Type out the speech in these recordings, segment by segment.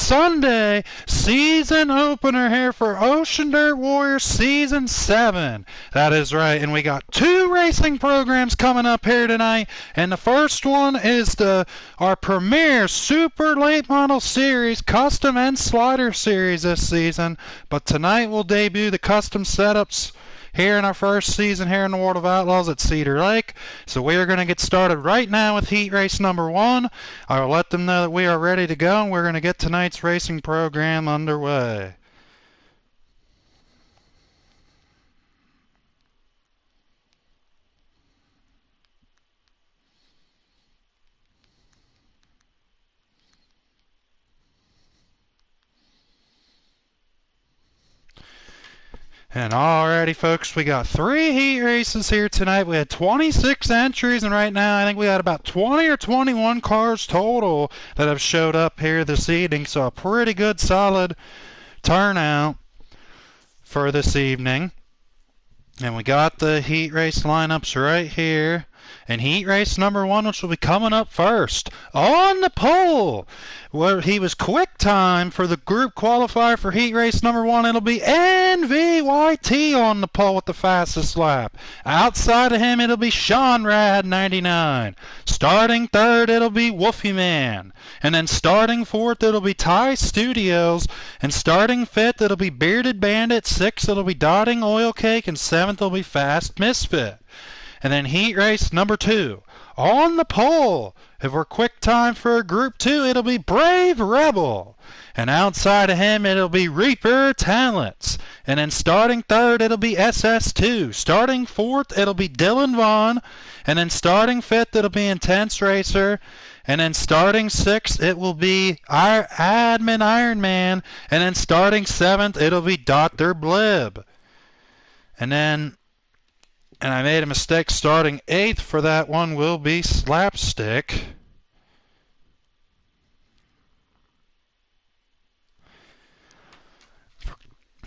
Sunday season opener here for Ocean Dirt Warriors Season 7. That is right, and we got two racing programs coming up here tonight, and the first one is our premier Super Late Model Series Custom and Slider Series this season, but tonight we'll debut the custom setups here in our first season here in the World of Outlaws at Cedar Lake. So we are going to get started right now with heat race number 1. I will let them know that we are ready to go, and we're going to get tonight's racing program underway. And alrighty, folks, we got 3 heat races here tonight. We had 26 entries, and right now I think we had about 20 or 21 cars total that have showed up here this evening. So a pretty good, solid turnout for this evening. And we got the heat race lineups right here. And heat race number 1, which will be coming up first, on the pole, where he was quick time for the group qualifier for heat race number 1. It'll be NVYT on the pole with the fastest lap. Outside of him, it'll be Sean Rad 99. Starting third, it'll be Wolfie Man. And then starting fourth, it'll be Ty Studios. And starting fifth, it'll be Bearded Bandit. Sixth, it'll be Dotting Oil Cake. And seventh, it'll be Fast Misfit. And then heat race number 2, on the pole, if we're quick time for group 2, it'll be Brave Rebel. And outside of him, it'll be Reaper Talents. And then starting third, it'll be SS2. Starting fourth, it'll be Dylan Vaughn. And then starting fifth, it'll be Intense Racer. And then starting sixth, it will be our Admin Iron Man. And then starting seventh, it'll be Dr. Blib. And I made a mistake, starting 8th for that one will be Slapstick.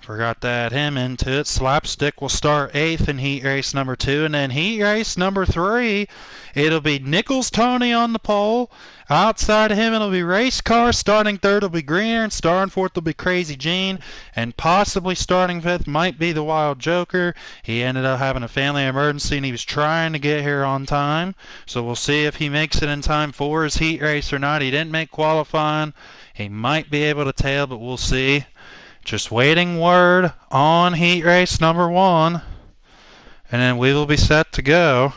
Forgot to add him into it. Slapstick will start 8th in heat race number 2. And then heat race number 3, it'll be Nichols Tony on the pole. Outside of him, it'll be Race Car. Starting third will be Greener, and starting fourth will be Crazy Gene. And possibly starting fifth might be the Wild Joker. He ended up having a family emergency, and he was trying to get here on time. So we'll see if he makes it in time for his heat race or not. He didn't make qualifying. He might be able to tail, but we'll see. Just waiting word on heat race number 1, and then we will be set to go.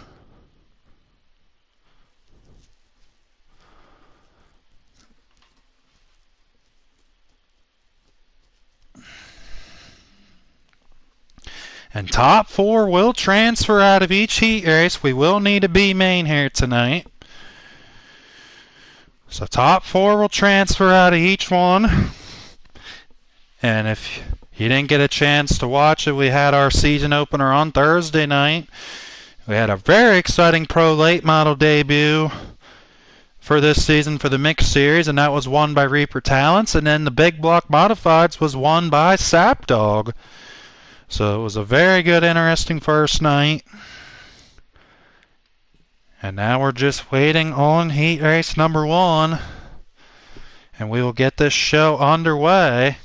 And top 4 will transfer out of each heat race. We will need a B main here tonight. So top 4 will transfer out of each one. And if you didn't get a chance to watch it, we had our season opener on Thursday night. We had a very exciting Pro Late Model debut for this season for the Mixed Series, and that was won by Reaper Talents. And then the Big Block Modifieds was won by Sapdog. So it was a very good, interesting first night. And now we're just waiting on heat race number 1, and we will get this show underway.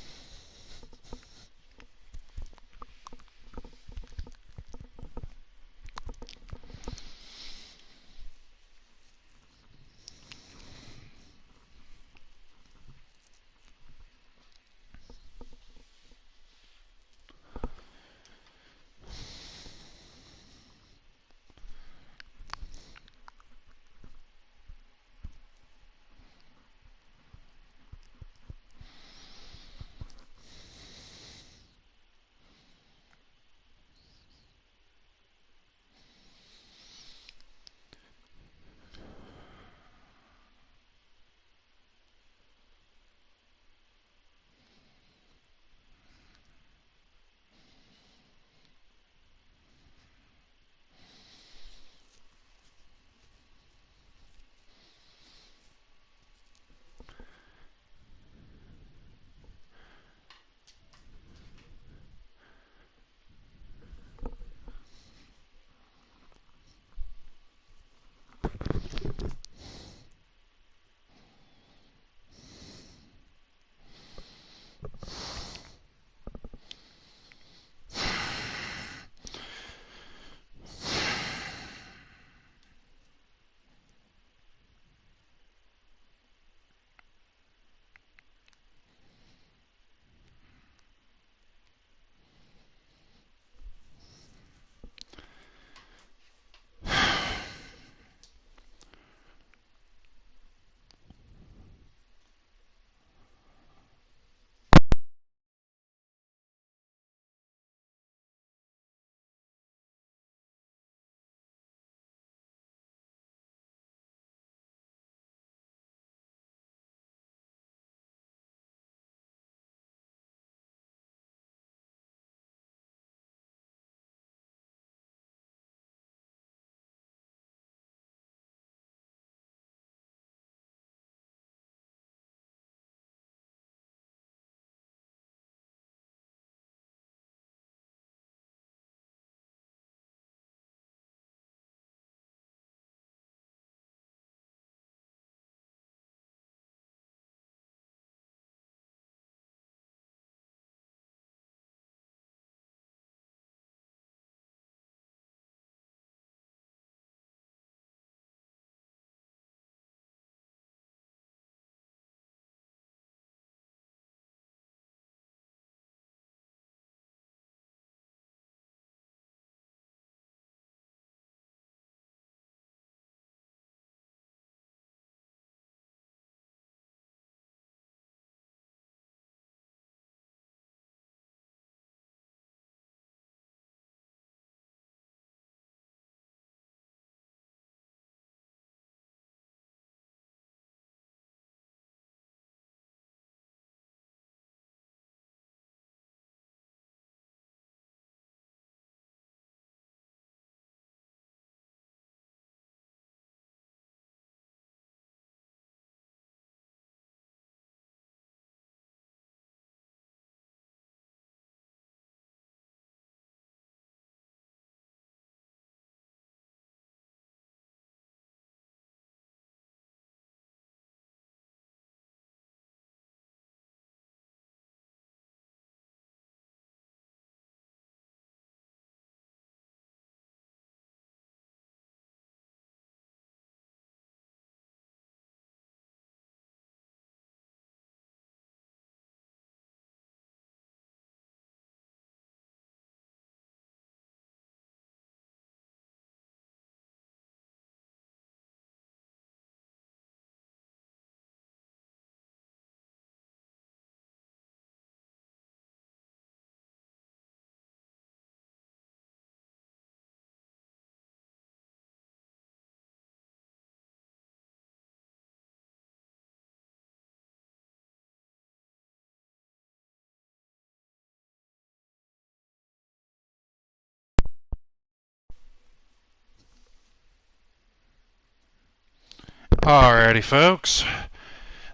Alrighty, folks.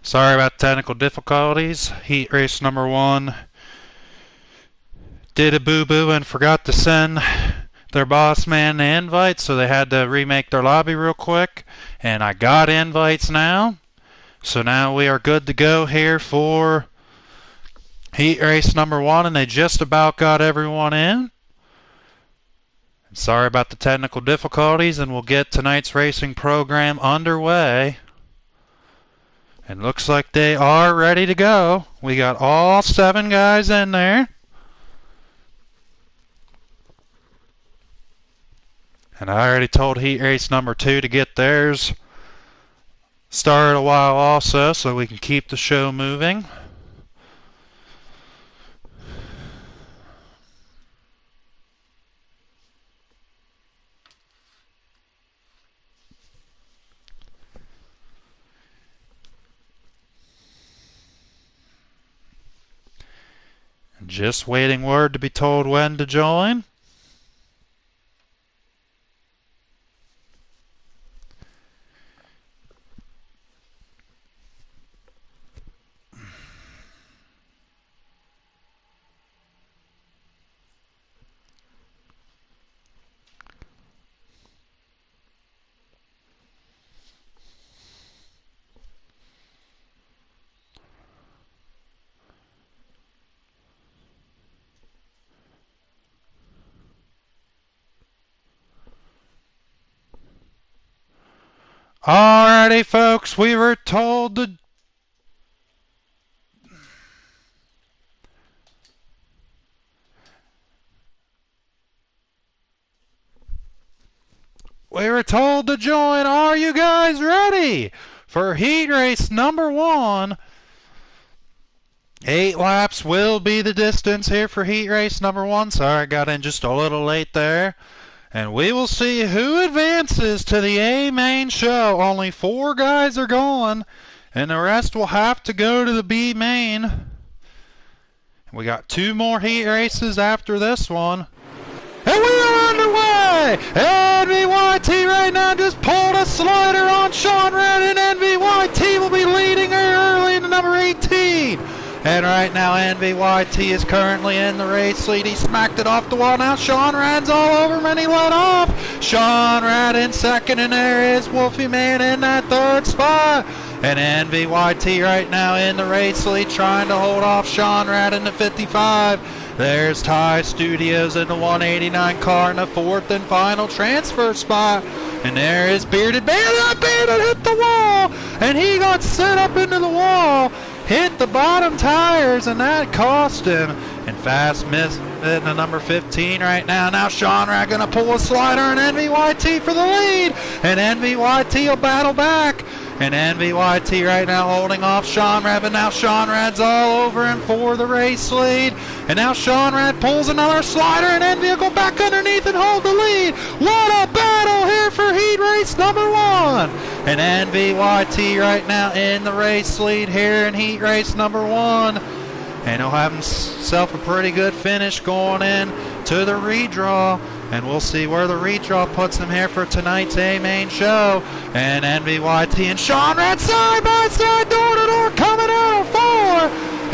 Sorry about technical difficulties. Heat race number 1 did a boo-boo and forgot to send their boss man the invite, so they had to remake their lobby real quick. And I got invites now. So now we are good to go here for heat race number 1, and they just about got everyone in. Sorry about the technical difficulties, and we'll get tonight's racing program underway. And looks like they are ready to go. We got all 7 guys in there. And I already told heat race number 2 to get theirs started a while also, so we can keep the show moving. Just waiting word to be told when to join. Alrighty, folks, we were told to join. Are you guys ready for heat race number 1? 8 laps will be the distance here for heat race number 1. Sorry, I got in just a little late there. And we will see who advances to the A main show. Only 4 guys are going, and the rest will have to go to the B main. We got 2 more heat races after this one. And we are underway! NVYT right now just pulled a slider on Sean Red, and NVYT will be leading her early in the number 18. And right now NVYT is currently in the race lead. He smacked it off the wall. Now Sean Rad's all over him and he let off. Sean Rad in second, and there is Wolfie Man in that 3rd spot. And NVYT right now in the race lead, trying to hold off Sean Rad in the 55. There's Ty Studios in the 189 car in the 4th and final transfer spot. And there is Bearded Bandit. Bandit hit the wall, and he got set up into the wall. Hit the bottom tires, and that cost him. And Fast Miss in the number 15 right now. Now Sean Rad gonna pull a slider, and NVYT for the lead. And NVYT will battle back. And NVYT right now holding off Sean Rad, but now Sean Rad's all over him for the race lead. And now Sean Rad pulls another slider, and NV will go back underneath and hold the lead. What a battle here for heat race number 1. And NVYT right now in the race lead here in heat race number 1. And he'll have himself a pretty good finish going in to the redraw. And we'll see where the redraw puts him here for tonight's A main show. And NVYT and Sean Rad side by side, door to door, coming out of 4.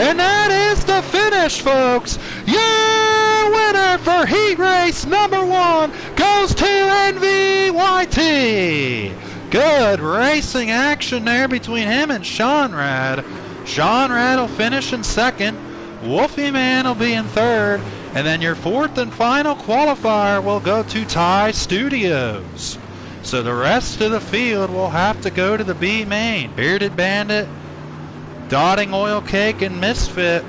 And that is the finish, folks. Your winner for heat race number 1 goes to NVYT. Good racing action there between him and Sean Rad. Sean Rad will finish in 2nd. Wolfie Man will be in 3rd. And then your 4th and final qualifier will go to Ty Studios. So the rest of the field will have to go to the B main. Bearded Bandit, Dotting Oil Cake, and Misfit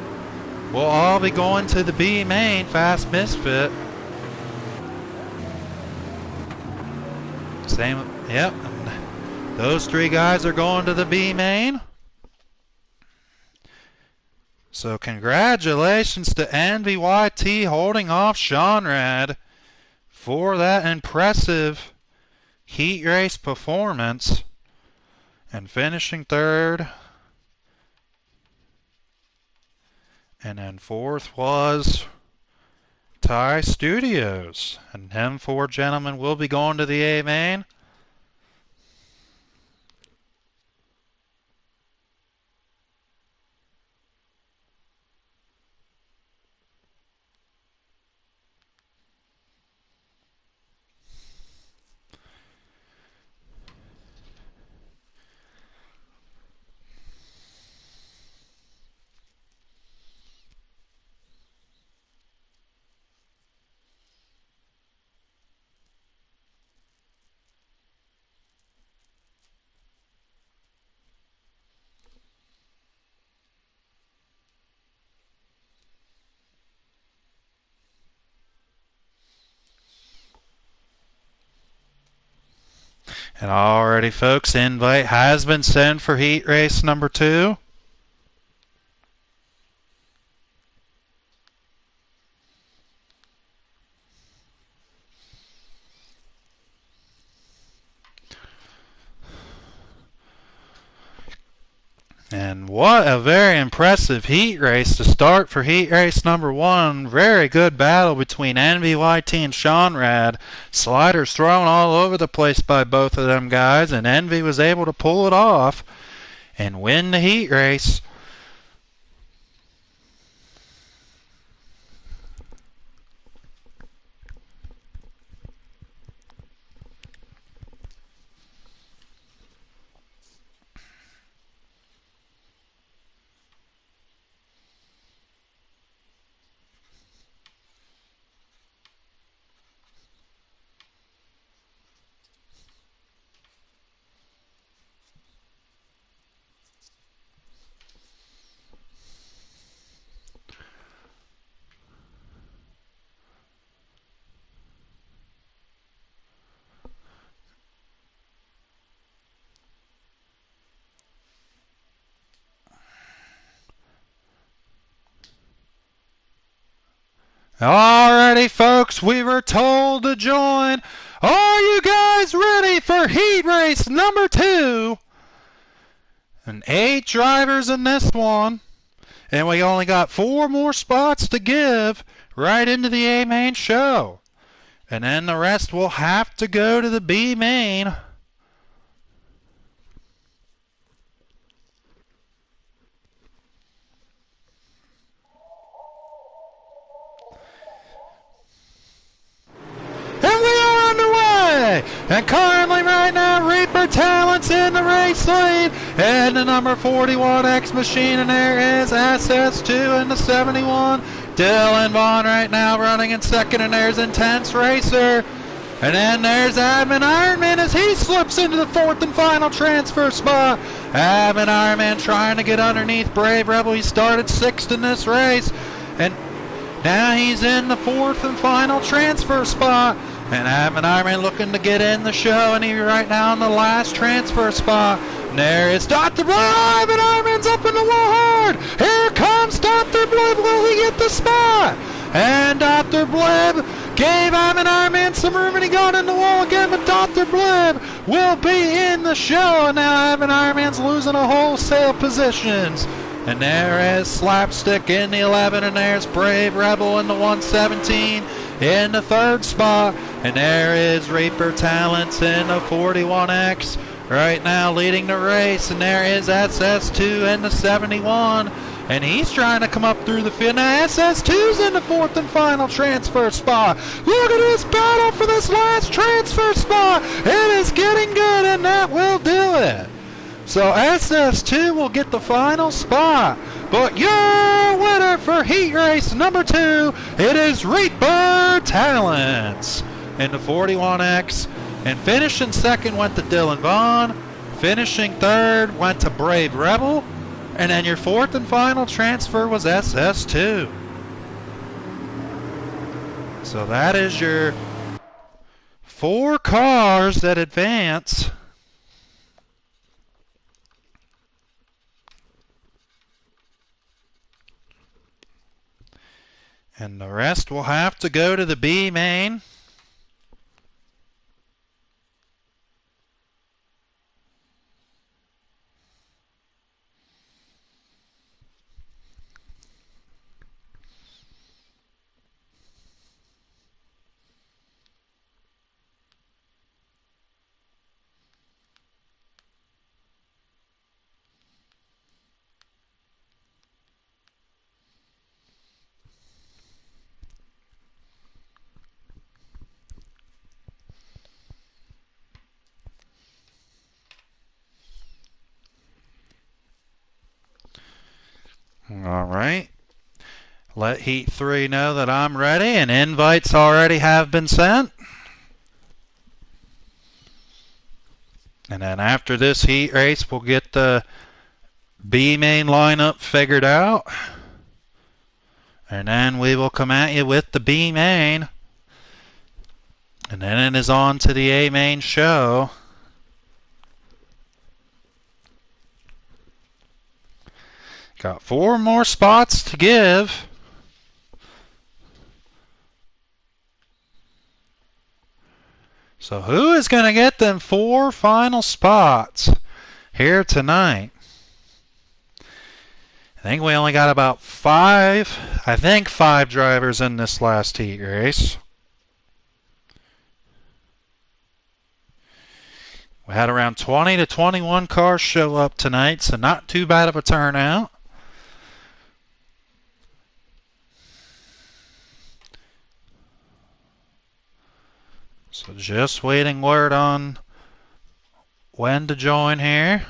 will all be going to the B main. Fast Misfit. Same, yep. Those 3 guys are going to the B main. So congratulations to NVYT holding off Sean Rad for that impressive heat race performance and finishing 3rd. And then 4th was Ty Studios. And them 4 gentlemen will be going to the A main. And already, folks, invite has been sent for heat race number 2. And what a very impressive heat race to start for heat race number 1. Very good battle between NVYT and Seanrad. Sliders thrown all over the place by both of them guys, and Envy was able to pull it off and win the heat race. Alrighty, folks, we were told to join. Are you guys ready for heat race number 2? And 8 drivers in this one. And we only got 4 more spots to give right into the A main show. And then the rest will have to go to the B main. And currently right now, Reaper Talent's in the race lead. And the number 41X machine, and there is SS2 in the 71. Dylan Vaughn right now running in second, and there's Intense Racer. And then there's Admin Ironman as he slips into the 4th and final transfer spot. Admin Ironman trying to get underneath Brave Rebel. He started 6th in this race. And now he's in the 4th and final transfer spot. And Admin Ironman looking to get in the show, and he's right now in the last transfer spot. And there is Dr. Blib. Admin Ironman's up in the wall hard. Here comes Dr. Blib. Will he get the spot? And Dr. Blib gave Admin Ironman some room, and he got in the wall again, but Dr. Blib will be in the show. And now Admin Ironman's losing a wholesale positions. And there is Slapstick in the 11, and there's Brave Rebel in the 117 in the 3rd spot. And there is Reaper Talents in the 41X right now leading the race. And there is SS2 in the 71. And he's trying to come up through the field. Now SS2's in the 4th and final transfer spot. Look at this battle for this last transfer spot. It is getting good, and that will do it. So SS2 will get the final spot. But your winner for heat race number 2, it is Reaper Talents in the 41X. And finishing second went to Dylan Vaughn. Finishing third went to Brave Rebel. And then your 4th and final transfer was SS2. So that is your 4 cars that advance. And the rest will have to go to the B main. All right. Let Heat 3 know that I'm ready, and invites already have been sent. And then after this heat race, we'll get the B main lineup figured out. And then we will come at you with the B main. And then it is on to the A main show. Got 4 more spots to give. So who is going to get them 4 final spots here tonight? I think we only got about 5 drivers in this last heat race. We had around 20 to 21 cars show up tonight, so not too bad of a turnout. So just waiting word on when to join here.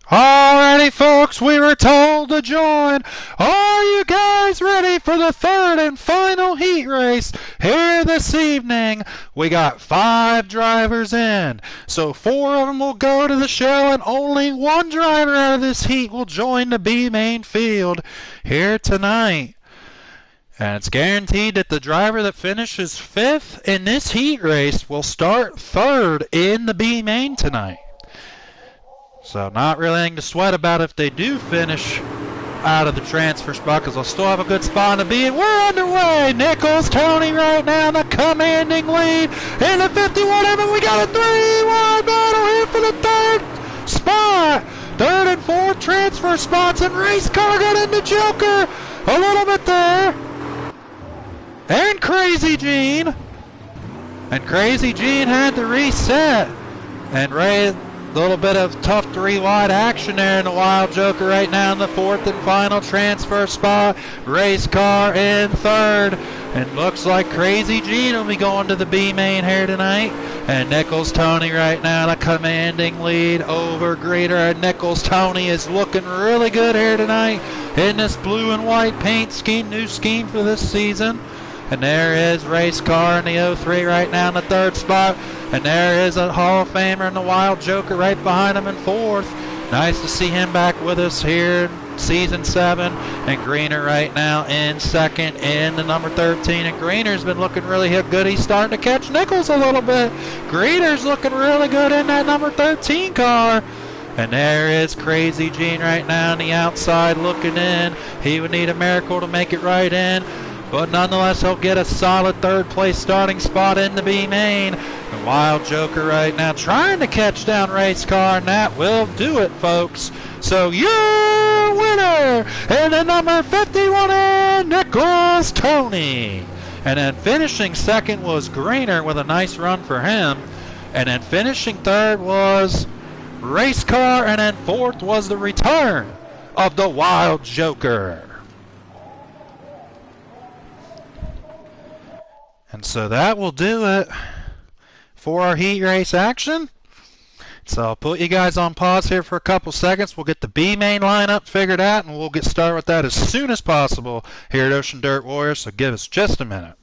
Alrighty, folks, we were told to join. Are you guys ready for the 3rd and final heat race here this evening? We got 5 drivers in, so 4 of them will go to the show, and only 1 driver out of this heat will join the B main field here tonight. And it's guaranteed that the driver that finishes 5th in this heat race will start 3rd in the B main tonight. So not really anything to sweat about if they do finish out of the transfer spot, because they'll still have a good spot to be in. We're underway. Nichols, Tony right now in the commanding lead in the 51 of it. We got a 3-wide battle here for the 3rd spot. 3rd and 4th transfer spots, and race car got into Joker a little bit there. And Crazy Gene. And Crazy Gene had to reset. And Ray, a little bit of tough 3-wide action there in the Wild Joker right now in the 4th and final transfer spot. Race car in 3rd. And looks like Crazy Gene will be going to the B main here tonight. And Nichols Tony right now the commanding lead over Greeter. And Nichols Tony is looking really good here tonight in this blue and white paint scheme, new scheme for this season. And there is Race Car in the 03 right now in the 3rd spot. And there is a Hall of Famer in the Wild Joker right behind him in 4th. Nice to see him back with us here in Season 7. And Greener right now in 2nd in the number 13. And Greener's been looking really good. He's starting to catch Nichols a little bit. Greener's looking really good in that number 13 car. And there is Crazy Gene right now on the outside looking in. He would need a miracle to make it right in. but nonetheless he'll get a solid third place starting spot in the B main. The Wild Joker right now trying to catch down Race Car, and that will do it, folks. So your winner in the number 51 in Nicholas Tony. And then finishing second was Greener with a nice run for him. And then finishing third was Race Car, and then fourth was the return of the Wild Joker. And so that will do it for our heat race action. So I'll put you guys on pause here for a couple seconds. We'll get the B main lineup figured out, and we'll get started with that as soon as possible here at Ocean Dirt Warriors. So give us just a minute.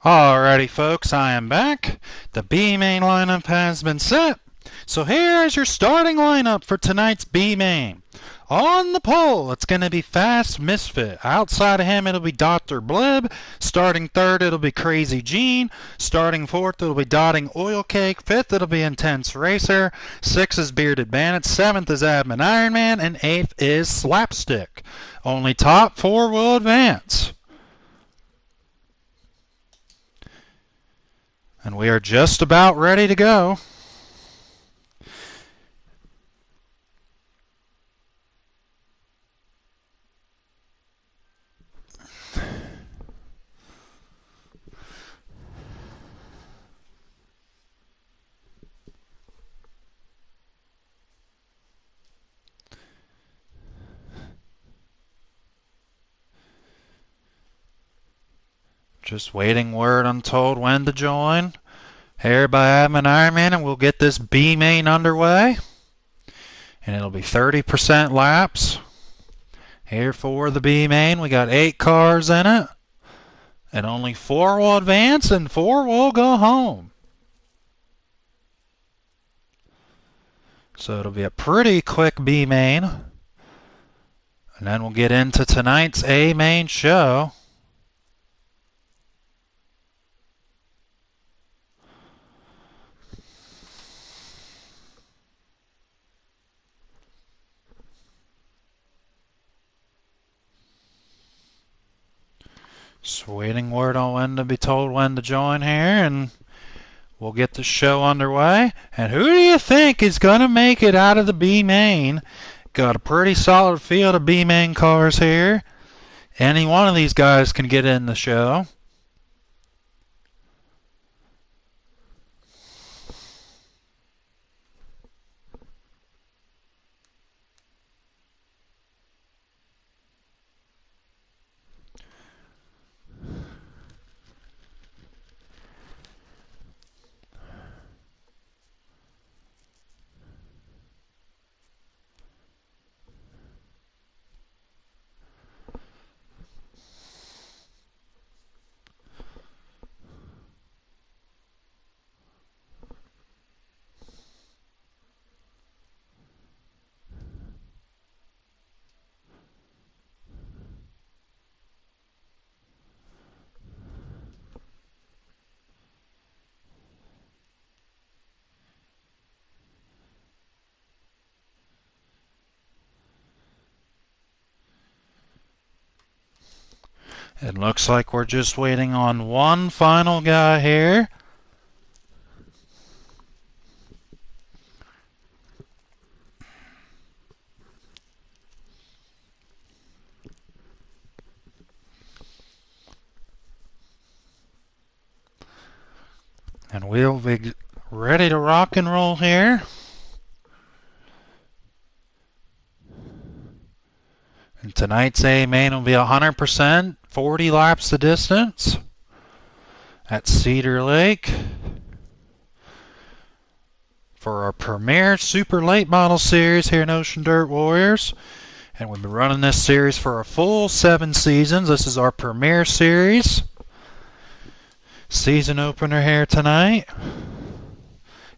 Alrighty folks, I am back. The B main lineup has been set. So here is your starting lineup for tonight's B main. On the pole, it's going to be Fast Misfit. Outside of him, it'll be Dr. Blib. Starting third, it'll be Crazy Gene. Starting fourth, it'll be Dotting Oil Cake. Fifth, it'll be Intense Racer. Sixth is Bearded Bandit. Seventh is Admin Iron Man. And eighth is Slapstick. Only top four will advance. And we are just about ready to go. Just waiting word untold when to join. Here by Admin Iron Man, and we'll get this B main underway. And it'll be 30% laps. Here for the B main, we got 8 cars in it. And only 4 will advance and 4 will go home. So it'll be a pretty quick B main. And then we'll get into tonight's A main show. Just waiting word on when to be told when to join here, and we'll get the show underway. And who do you think is going to make it out of the B main? Got a pretty solid field of B main cars here. Any one of these guys can get in the show. It looks like we're just waiting on one final guy here. And we'll be ready to rock and roll here. And tonight's A main will be 100%, 40 laps the distance at Cedar Lake for our premier Super Late Model Series here in Ocean Dirt Warriors. And we've been running this series for a full 7 seasons. This is our premier series. Season opener here tonight.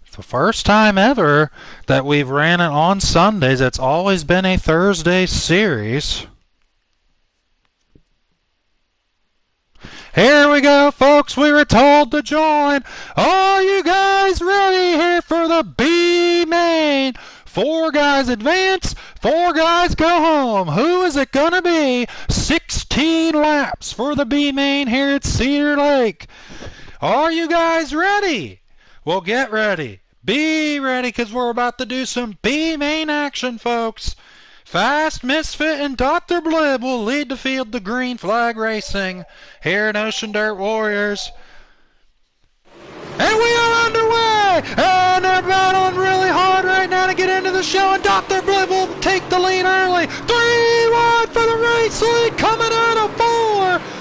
It's the first time ever that we've ran it on Sundays. It's always been a Thursday series. Here we go, folks. We were told to join. Are you guys ready here for the B main? 4 guys advance, 4 guys go home. Who is it going to be? 16 laps for the B main here at Cedar Lake. Are you guys ready? Well, get ready. Be ready, because we're about to do some B main action, folks. Fast Misfit and Dr. Blib will lead the field to Green Flag Racing here in Ocean Dirt Warriors. And we are underway! And they're battling really hard right now to get into the show, and Dr. Blib will take the lead early. 3 wide for the race lead, coming out of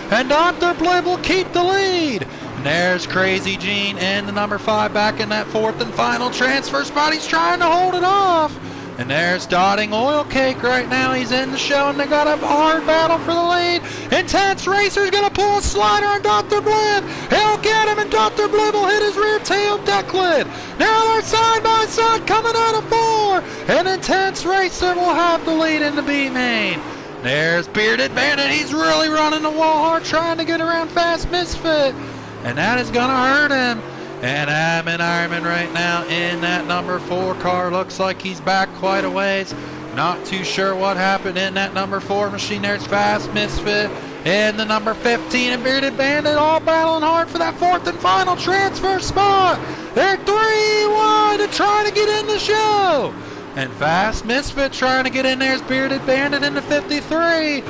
4. And Dr. Blib will keep the lead. And there's Crazy Gene in the number 5 back in that 4th and final transfer spot. He's trying to hold it off. And there's Dotting Oil Cake right now. He's in the show, and they got a hard battle for the lead. Intense Racer's going to pull a slider on Dr. Blib. He'll get him, and Dr. Blib will hit his rear tail deck lid. Now they're side by side coming out of 4. And Intense Racer will have the lead in the B main. There's Bearded Bandit. He's really running the wall hard, trying to get around Fast Misfit. And that is going to hurt him. And Admin Ironman right now in that number 4 car. Looks like he's back quite a ways. Not too sure what happened in that number 4 machine. There's Fast Misfit in the number 15 and Bearded Bandit all battling hard for that 4th and final transfer spot. They're 3 wide to try to get in the show. And Fast Misfit trying to get in. There's Bearded Bandit in the 53.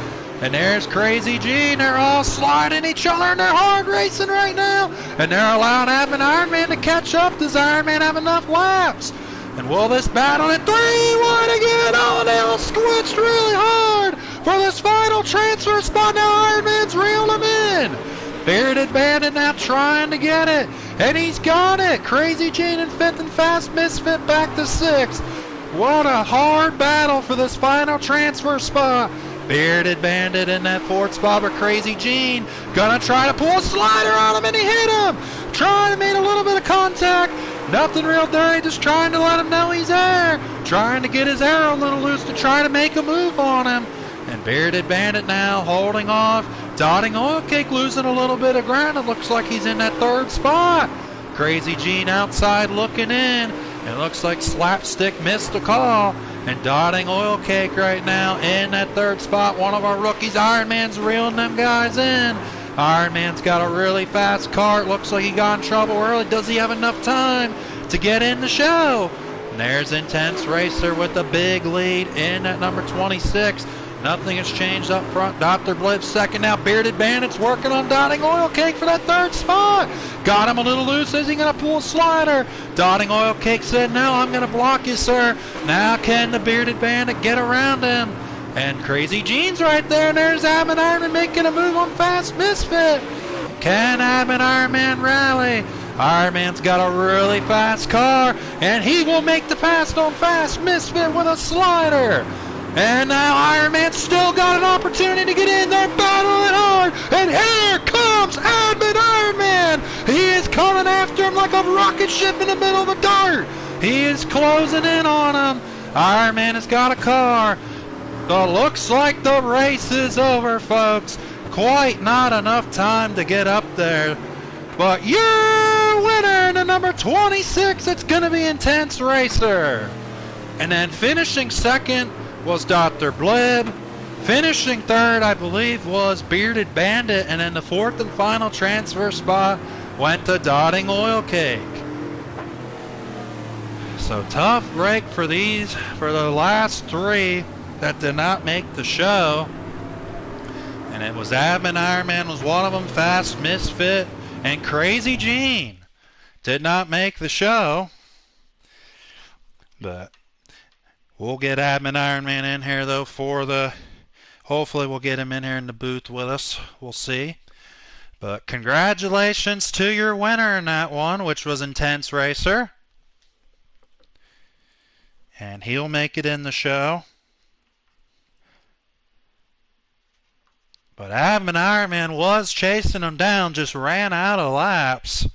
And there's Crazy Gene. They're all sliding each other, and they're hard racing right now. And they're allowing Admin Ironman to catch up. Does Ironman have enough laps? And will this battle at 3 wide again? Oh, and they all squished really hard for this final transfer spot. Now Ironman's reeled him in. Bearded Bandit now trying to get it. And he's got it. Crazy Gene in 5th and Fast Misfit back to 6th. What a hard battle for this final transfer spot. Bearded Bandit in that 4th spot with Crazy Gene. Gonna try to pull a slider on him, and he hit him. Trying to make a little bit of contact. Nothing real dirty, just trying to let him know he's there. Trying to get his arrow a little loose to try to make a move on him. And Bearded Bandit now holding off. Dotting Oil Cake losing a little bit of ground. It looks like he's in that 3rd spot. Crazy Gene outside looking in. It looks like Slapstick missed the call. And Dotting Oil Cake right now in that 3rd spot. One of our rookies, Iron Man's reeling them guys in. Iron Man's got a really fast car. It looks like he got in trouble early. Does he have enough time to get in the show? And there's Intense Racer with the big lead in at number 26. Nothing has changed up front. Dr. Blib's 2nd now. Bearded Bandit's working on Dotting Oil Cake for that 3rd spot. Got him a little loose. Is he going to pull a slider? Dotting Oil Cake said, no, I'm going to block you, sir. Now can the Bearded Bandit get around him? And Crazy Gene's right there. And there's Admin Ironman making a move on Fast Misfit. Can Admin Ironman rally? Ironman's got a really fast car. And he will make the pass on Fast Misfit with a slider. And now Iron Man's still got an opportunity to get in. They're battling hard. And here comes Admin Iron Man. He is coming after him like a rocket ship in the middle of the dirt. He is closing in on him. Iron Man has got a car. But looks like the race is over, folks. Quite not enough time to get up there. But your winner in the number 26, it's going to be Intense Racer. And then finishing 2nd was Dr. Blib. Finishing 3rd, I believe, was Bearded Bandit. And then the 4th and final transfer spot went to Dotting Oil Cake. So tough break for the last 3 that did not make the show. And it was Admin Ironman was one of them, Fast Misfit, and Crazy Gene did not make the show. But we'll get Admin Ironman in here, though, hopefully we'll get him in here in the booth with us. We'll see. But congratulations to your winner in that one, which was Intense Racer. And he'll make it in the show. But Admin Ironman was chasing him down, just ran out of laps.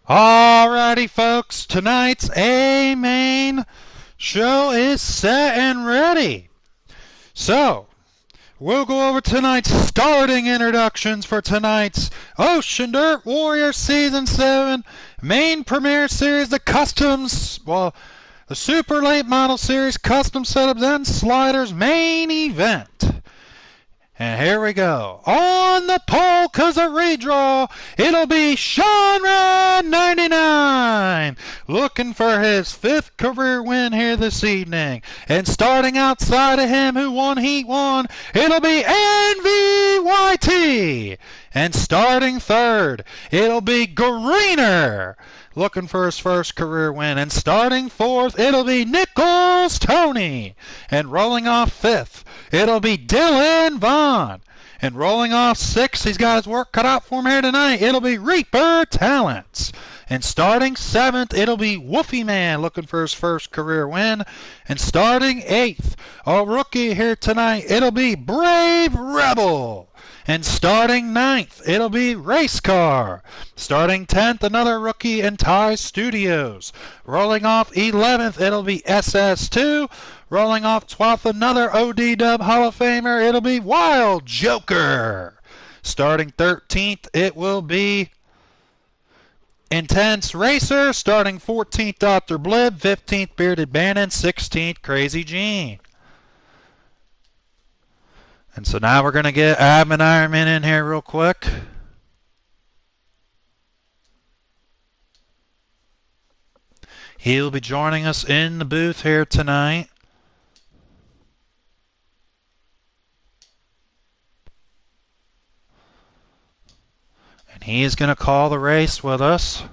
Alrighty, folks, tonight's A main show is set and ready. So, we'll go over tonight's starting introductions for tonight's Ocean Dirt Warrior Season 7 main premiere series, the Super Late Model Series Custom Setups and Sliders main event. And here we go. On the pole, cause a redraw, it'll be Sean Red 99, looking for his 5th career win here this evening. And starting outside of him, who won Heat 1, it'll be NVYT. And starting 3rd, it'll be Greener, looking for his 1st career win. And starting 4th, it'll be Nichols Tony. And rolling off 5th, it'll be Dylan Vaughn. And rolling off 6th, he's got his work cut out for him here tonight, it'll be Reaper Talents. And starting 7th, it'll be Wolfie Man, looking for his 1st career win. And starting 8th, a rookie here tonight, it'll be Brave Rebel. And starting 9th, it'll be Race Car. Starting 10th, another rookie in Ty Studios. Rolling off 11th, it'll be SS2. Rolling off 12th, another ODW Hall of Famer, it'll be Wild Joker. Starting 13th, it will be Intense Racer. Starting 14th, Dr. Blib. 15th, Bearded Bannon. 16th, Crazy Gene. And so now we're going to get Admin Ironman in here real quick. He'll be joining us in the booth here tonight. And he is going to call the race with us.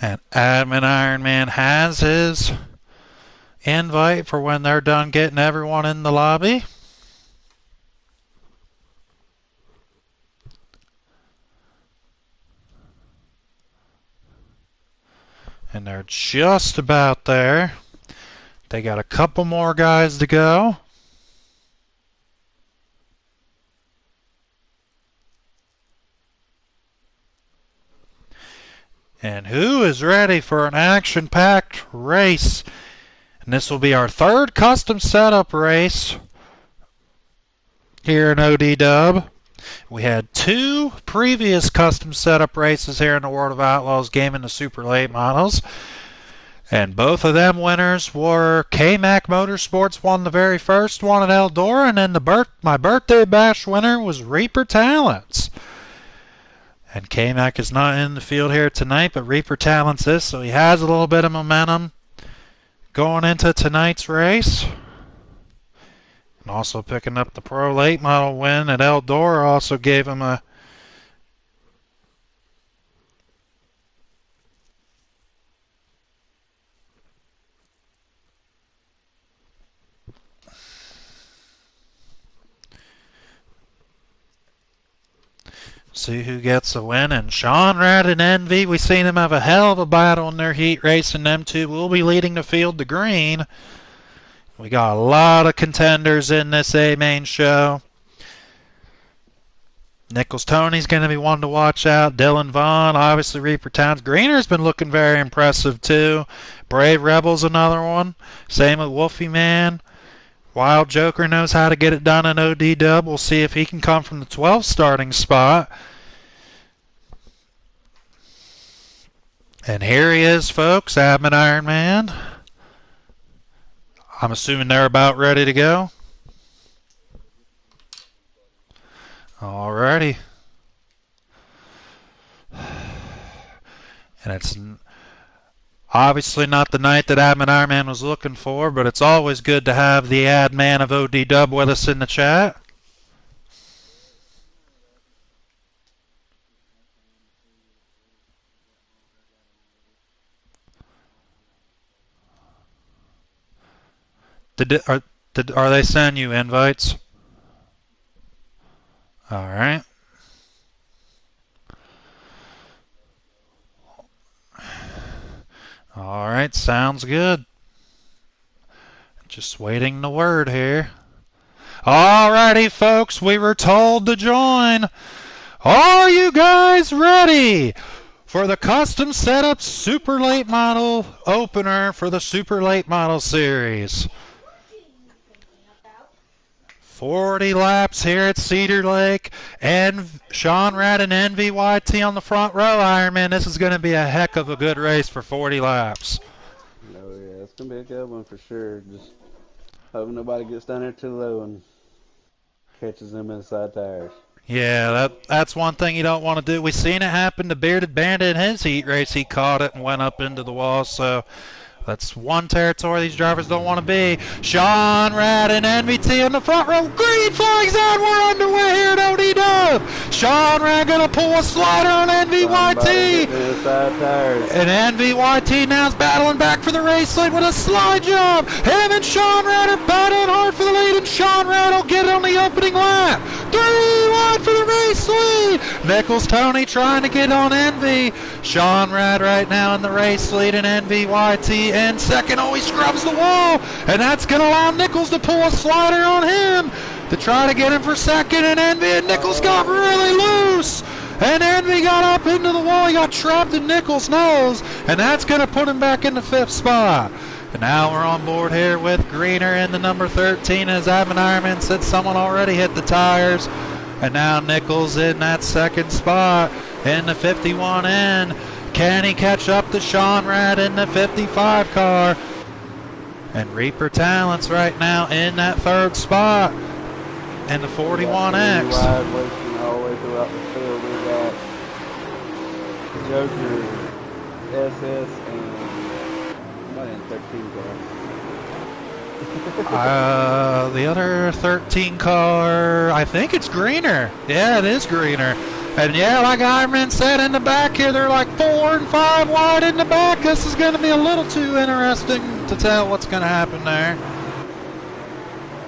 And Admin Ironman has his invite for when they're done getting everyone in the lobby. And they're just about there. They got a couple more guys to go. And who is ready for an action-packed race? And this will be our 3rd custom setup race here in ODW. We had 2 previous custom setup races here in the World of Outlaws game in the Super Late Models. And both of them winners were K-Mac Motorsports won the very first one at Eldora, and then my birthday bash winner was Reaper Talents. And K-Mac is not in the field here tonight, but Reaper Talents is, so he has a little bit of momentum going into tonight's race. And also picking up the Pro Late Model win at Eldora also gave him a see who gets the win. And Sean Rad and Envy, we've seen them have a hell of a battle in their heat race, and them two will be leading the field to green. We got a lot of contenders in this A-main show. Nichols Tony's going to be one to watch out. Dylan Vaughn, obviously Reaper Towns. Greener's been looking very impressive too. Brave Rebel's another one. Same with Wolfie Man. Wild Joker knows how to get it done in ODW. We'll see if he can come from the 12th starting spot. And here he is, folks, Admin Iron Man. I'm assuming they're about ready to go. Alrighty. And it's obviously not the night that Admin Ironman was looking for, but it's always good to have the admin of ODW with us in the chat. Are they sending you invites? Alright. Alright, sounds good. Just waiting the word here. Alrighty, folks, we were told to join. Are you guys ready for the custom setup super late model opener for the Super Late Model Series? 40 laps here at Cedar Lake, and Sean Rad and NVYT on the front row. Ironman, this is going to be a heck of a good race for 40 laps. Oh yeah, it's going to be a good one for sure. Just hoping nobody gets down there too low and catches them inside tires. Yeah, that's one thing you don't want to do. We've seen it happen to Bearded Bandit in his heat race. He caught it and went up into the wall, so that's one territory these drivers don't want to be. Sean Rad and NVT in the front row. Green flags out. We're underway here at OD-Dub. Sean Rad going to pull a slider on NVYT. And NVYT now is battling back for the race lead with a slide job. Him and Sean Rad are battling hard for the lead, and Sean Rad will get it on the opening lap. 3 wide for the race lead. Nichols Tony trying to get on Envy. Sean Rad right now in the race lead, and NVYT in second. Oh, he scrubs the wall, and that's going to allow Nichols to pull a slider on him to try to get him for second, and Envy and Nichols got really loose. And Envy got up into the wall. He got trapped in Nichols' nose, and that's going to put him back in the 5th spot. And now we're on board here with Greener in the number 13. As Admin Ironman said, someone already hit the tires. And now Nichols in that 2nd spot in the 51N. Can he catch up to Sean Rad in the 55 car? And Reaper Talents right now in that 3rd spot in the 41X. Wide racing all the way throughout the field. We got Joker, SS, and somebody in 13 car. The other 13 car, I think it's Greener. Yeah, it is Greener. And yeah, like Ironman said, in the back here, they're like 4 and 5 wide in the back. This is going to be a little too interesting to tell what's going to happen there.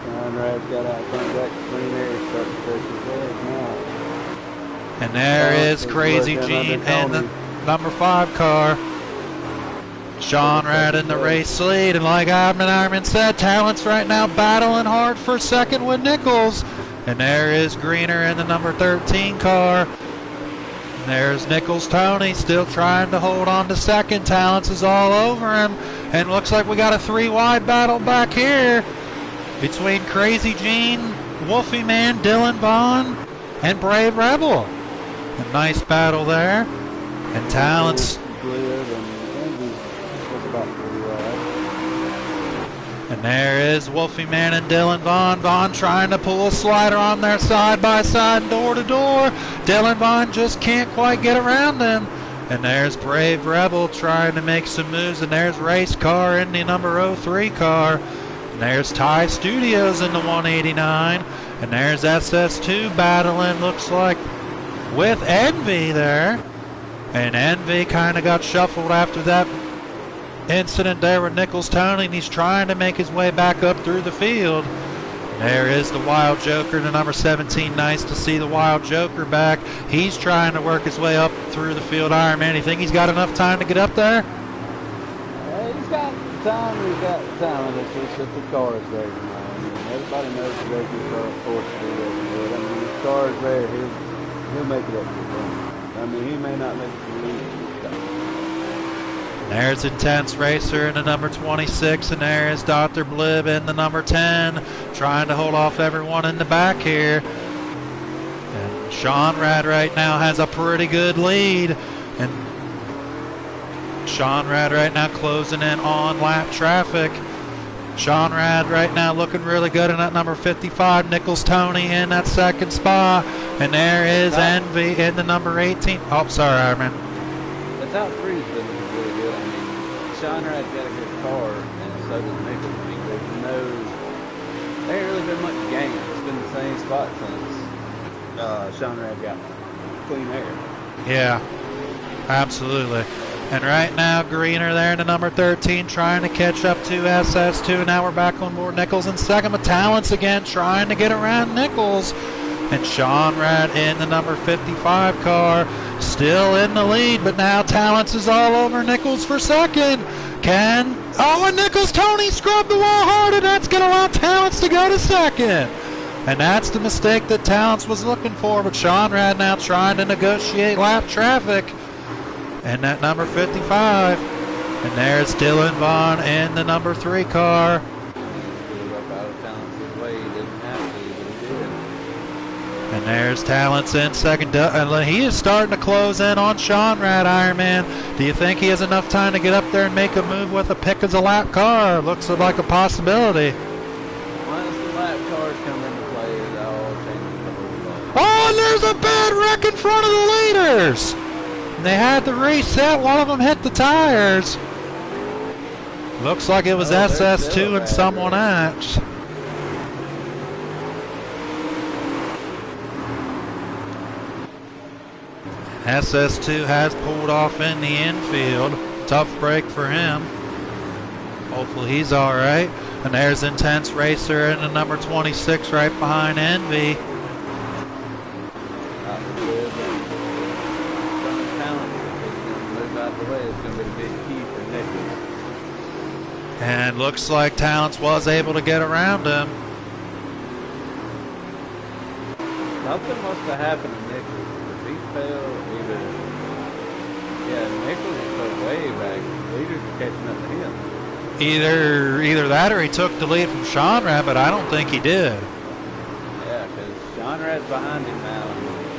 Conrad's got out front back Greener, starting to push his legs now. And there is Crazy Gene in the number 5 car. Sean Rad in the race lead, and like Ironman said, Talents right now battling hard for second with Nichols. And there is Greener in the number 13 car. And there's Nichols Tony still trying to hold on to second. Talents is all over him. And looks like we got a 3 wide battle back here between Crazy Gene, Wolfie Man, Dylan Vaughn, and Brave Rebel. A nice battle there. And Talents. And there is Wolfie Man and Dylan Vaughn. Vaughn trying to pull a slider on there side by side, door to door. Dylan Vaughn just can't quite get around them. And there's Brave Rebel trying to make some moves. And there's Race Car in the number 03 car. And there's Ty Studios in the 189. And there's SS2 battling, looks like, with Envy there. And Envy kind of got shuffled after that incident there with Nichols Tony, and he's trying to make his way back up through the field. There is the Wild Joker, the number 17. Nice to see the Wild Joker back. He's trying to work his way up through the field. Ironman, you think he's got enough time to get up there? He's got time. He's got talent. It's just that the car is there. Everybody knows the racing car, of course, to be racing good. I mean, the car is there. He'll make it up to the run. I mean, he may not make it to the lead. There's Intense Racer in the number 26, and there's Dr. Blib in the number 10, trying to hold off everyone in the back here. And Sean Rad right now has a pretty good lead, and Sean Rad right now closing in on lap traffic. Sean Rad right now looking really good in that number 55. Nichols Tony in that second spot. And there is Envy in the number 18. Oh, sorry, Ironman. The top three's been really good. I mean, Sean Rad's got a good car, and so does Nichols. I mean, there ain't really been much gain. It's been the same spot since Sean Rad got clean air. Yeah, absolutely. And right now, Greener there in the number 13 trying to catch up to SS2. Now we're back on board Nichols in second, but Talents again trying to get around Nichols. And Sean Rad in the number 55 car, still in the lead, but now Talents is all over Nichols for second. And Nichols Tony scrubbed the wall hard, and that's going to allow Talents to go to second. And that's the mistake that Talents was looking for, but Sean Rad now trying to negotiate lap traffic. And that number 55. And there's Dylan Vaughn in the number 3 car. And there's Talents in second. And he is starting to close in on Sean Rad, Ironman. Do you think he has enough time to get up there and make a move with a pick as a lap car? Looks like a possibility. Once the lap cars come into play, it all changes the whole ball. Oh, and there's a bad wreck in front of the leaders. They had to reset. One of them hit the tires. Looks like it was SS2 and someone else. SS2 has pulled off in the infield. Tough break for him. Hopefully he's all right. And there's Intense Racer in the number 26 right behind Envy. And looks like Talents was able to get around him. Something must have happened to Nichols. If he fell, either... Yeah, Nichols was way back. Leaders were catching up to him. Either that or he took the lead from Sean Rad, but I don't think he did. Yeah, because Sean Rad's behind him now.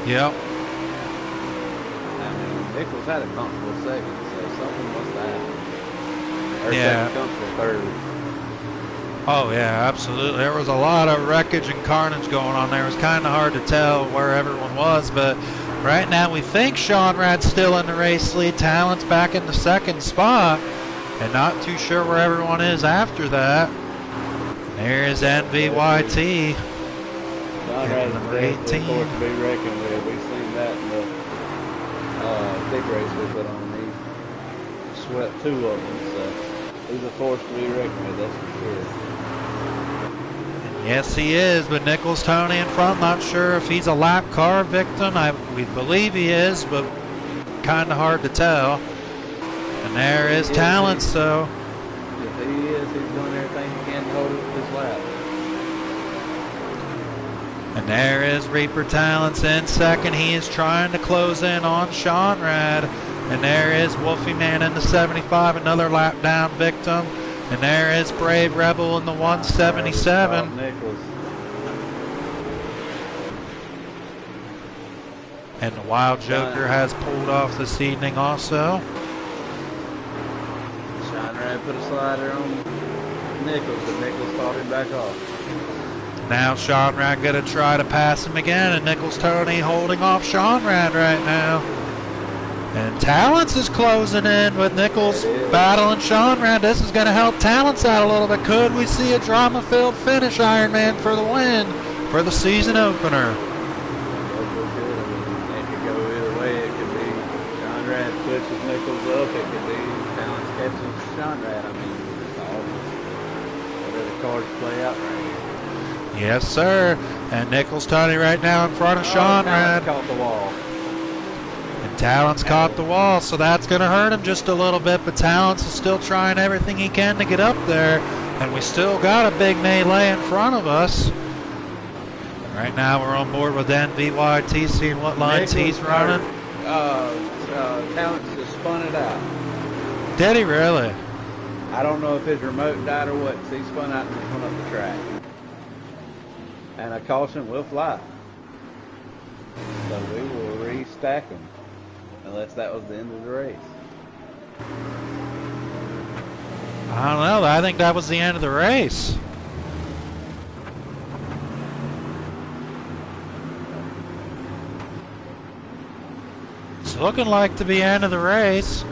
Yep. I mean, Nichols had a comfortable second, so something must have happened. Or yeah. Comfortable third. Oh yeah, absolutely. There was a lot of wreckage and carnage going on there. It was kind of hard to tell where everyone was, but right now we think Sean Rad's still in the race lead. Talent's back in the second spot, and not too sure where everyone is after that. There is NVYT. Sean Rad's number 18. Of course, to be reckoned with. We've seen that in the big race we put on. He swept 2 of them, so he's a force to be reckoned with, that's for sure. Yes, he is, but Nichols Tony in front. Not sure if he's a lap car victim. We believe he is, but kind of hard to tell. And there is Talent, so. If he is, he's doing everything he can to hold it with his lap. And there is Reaper Talents in second. He is trying to close in on Sean Rad. And there is Wolfie Man in the 75, another lap down victim. And there is Brave Rebel in the 177. And the Wild Joker has pulled off this evening also. Sean Rad put a slider on Nichols, but Nichols fought him back off. Now Sean Rad going to try to pass him again, and Nichols Tony holding off Sean Rad right now. And Talents is closing in with Nichols battling Sean Rad. This is going to help Talents out a little bit. Could we see a drama-filled finish, Ironman, for the win for the season opener? It could go either way. It could be Sean Rad pushes Nichols up. It could be Talents catches Sean Rad. I mean, it's all whatever cards play out right here. Yes, sir. And Nichols Tony right now in front of Sean Rad. Caught the wall. Talents caught the wall, so that's going to hurt him just a little bit, but Talents is still trying everything he can to get up there, and we still got a big melee in front of us. Right now we're on board with NVYT, seeing what lines he's running. Talents just spun it out. Did he really? I don't know if his remote died or what, so he spun out and just went up the track. And a caution will fly. So we will restack him. Unless that was the end of the race. I don't know. I think that was the end of the race. It's looking like to be end of the race.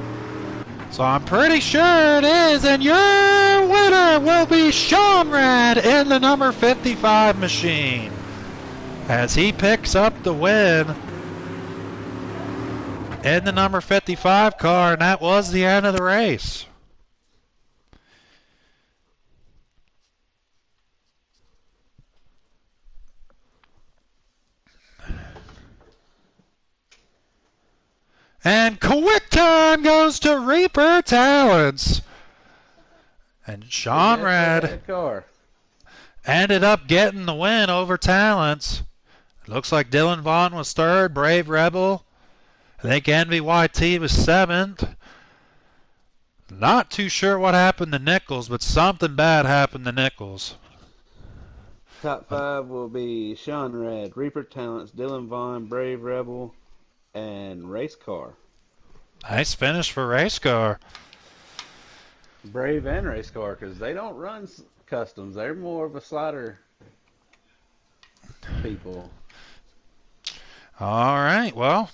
So I'm pretty sure it is, and your winner will be Sean Rad in the number 55 machine as he picks up the win in the number 55 car, and that was the end of the race. And quick time goes to Reaper Talents. And Sean Rad ended up getting the win over Talents. It looks like Dylan Vaughn was third, Brave Rebel. I think NVYT was seventh. Not too sure what happened to Nichols, but something bad happened to Nichols. Top 5 will be Sean Rad, Reaper Talents, Dylan Vaughn, Brave Rebel, and Race Car. Nice finish for Race Car. Brave and Race Car, because they don't run customs. They're more of a slider people. All right, well,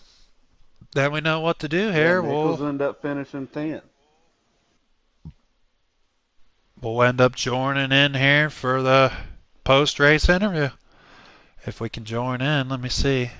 then we know what to do here. Nichols end up finishing 10th. We'll end up joining in here for the post-race interview. If we can join in, let me see.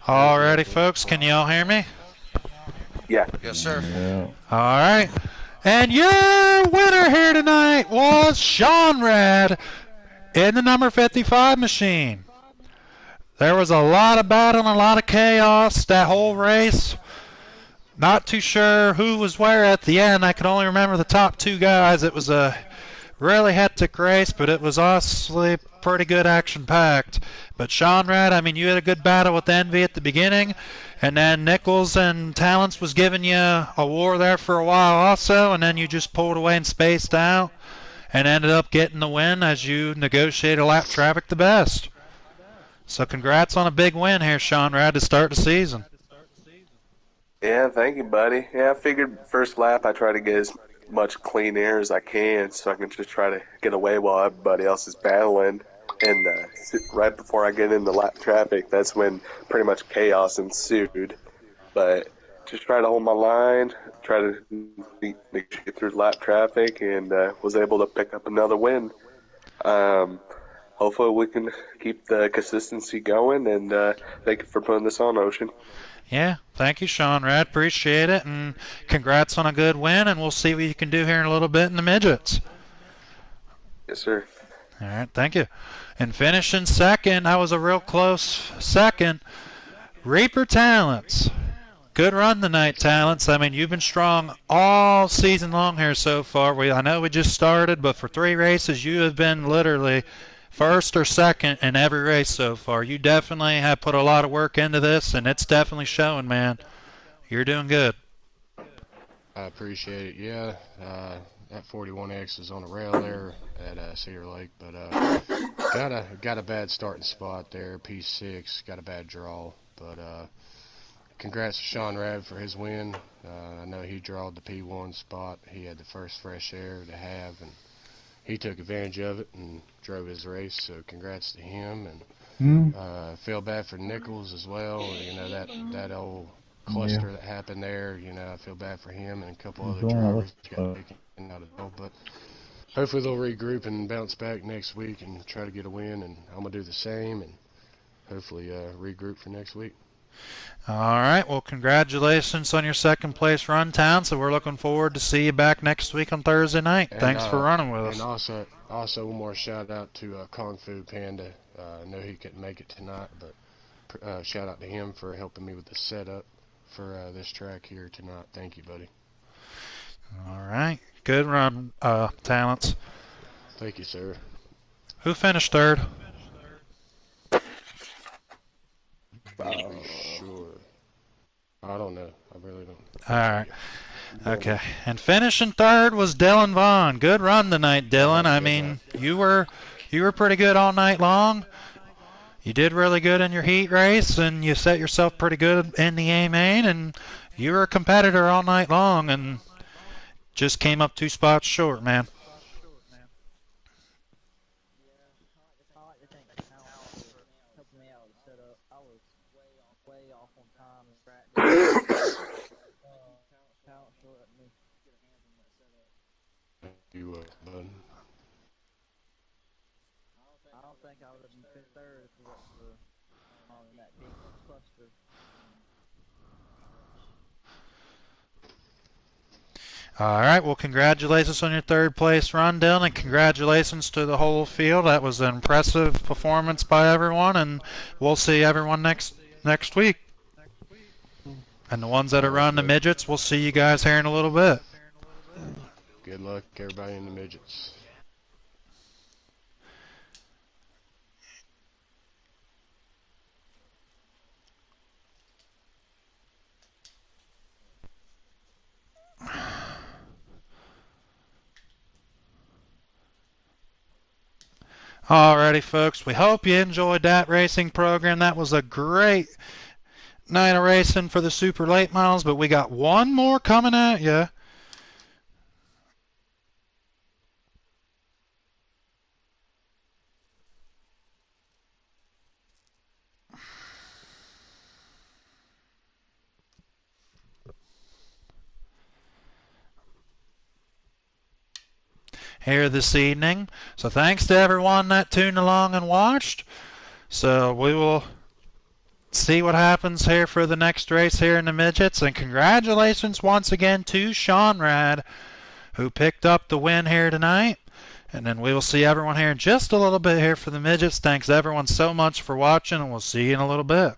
Alrighty, folks, can y'all hear me? Yeah. Yes, sir. Yeah. All right. And your winner here tonight was Sean Rad in the number 55 machine. There was a lot of battle and a lot of chaos that whole race. Not too sure who was where at the end. I can only remember the top two guys. It was a really hectic race, but it was honestly pretty good action-packed. But Sean Rad, I mean, you had a good battle with Envy at the beginning, and then Nichols and Talents was giving you a war there for a while also, and then you just pulled away and spaced out and ended up getting the win as you negotiated lap traffic the best. So congrats on a big win here, Sean Rad, to start the season. Yeah, thank you, buddy. Yeah, I figured first lap I try to get as much clean air as I can so I can just try to get away while everybody else is battling. And right before I get into lap traffic, that's when pretty much chaos ensued. But just try to hold my line, try to get through lap traffic, and was able to pick up another win. Hopefully we can keep the consistency going, and thank you for putting this on, Ocean. Yeah, thank you, Sean Rad. Appreciate it, and congrats on a good win, and we'll see what you can do here in a little bit in the midgets. Yes, sir. All right, thank you. And finishing second, that was a real close second, Reaper Talents. Good run tonight, Talents. I mean, you've been strong all season long here so far. I know we just started, but for 3 races, you have been literally first or second in every race so far. You definitely have put a lot of work into this, and it's definitely showing, man. You're doing good. I appreciate it. Yeah, that 41X is on the rail there at Cedar Lake, but got a bad starting spot there. P6 got a bad draw, but congrats to Sean Rad for his win. I know he drawed the P1 spot. He had the first fresh air to have, and he took advantage of it and drove his race. So congrats to him. And feel bad for Nichols as well. You know, that old cluster that happened there. You know, I feel bad for him and a couple other drivers got taken out of it. But hopefully they'll regroup and bounce back next week and try to get a win. And I'm gonna do the same and hopefully regroup for next week. All right. Well, congratulations on your second place run, Townsend. So we're looking forward to see you back next week on Thursday night. And, thanks for running with us. And also one more shout out to Kung Fu Panda. I know he couldn't make it tonight, but shout out to him for helping me with the setup for this track here tonight. Thank you, buddy. All right. Good run, Talents. Thank you, sir. Who finished third? Sure. I don't know. I really don't. All right. Okay. And finishing third was Dylan Vaughn. Good run tonight, Dylan. I mean, you were pretty good all night long. You did really good in your heat race, and you set yourself pretty good in the A main, and you were a competitor all night long, and just came up 2 spots short, man. You bud. I don't think I would have been third if it wasn't for that big cluster. All right. Well, congratulations on your third place run, Dylan, and congratulations to the whole field. That was an impressive performance by everyone, and we'll see everyone next week. And the ones that are running the midgets, we'll see you guys here in a little bit. Good luck, everybody in the midgets. Alrighty, folks. We hope you enjoyed that racing program. That was a great night of racing for the super late models, but we got one more coming at you. Here this evening. So thanks to everyone that tuned along and watched. So we will see what happens here for the next race here in the midgets. And congratulations once again to Sean Rad, who picked up the win here tonight. And then we will see everyone here in just a little bit here for the midgets. Thanks everyone so much for watching, and we'll see you in a little bit.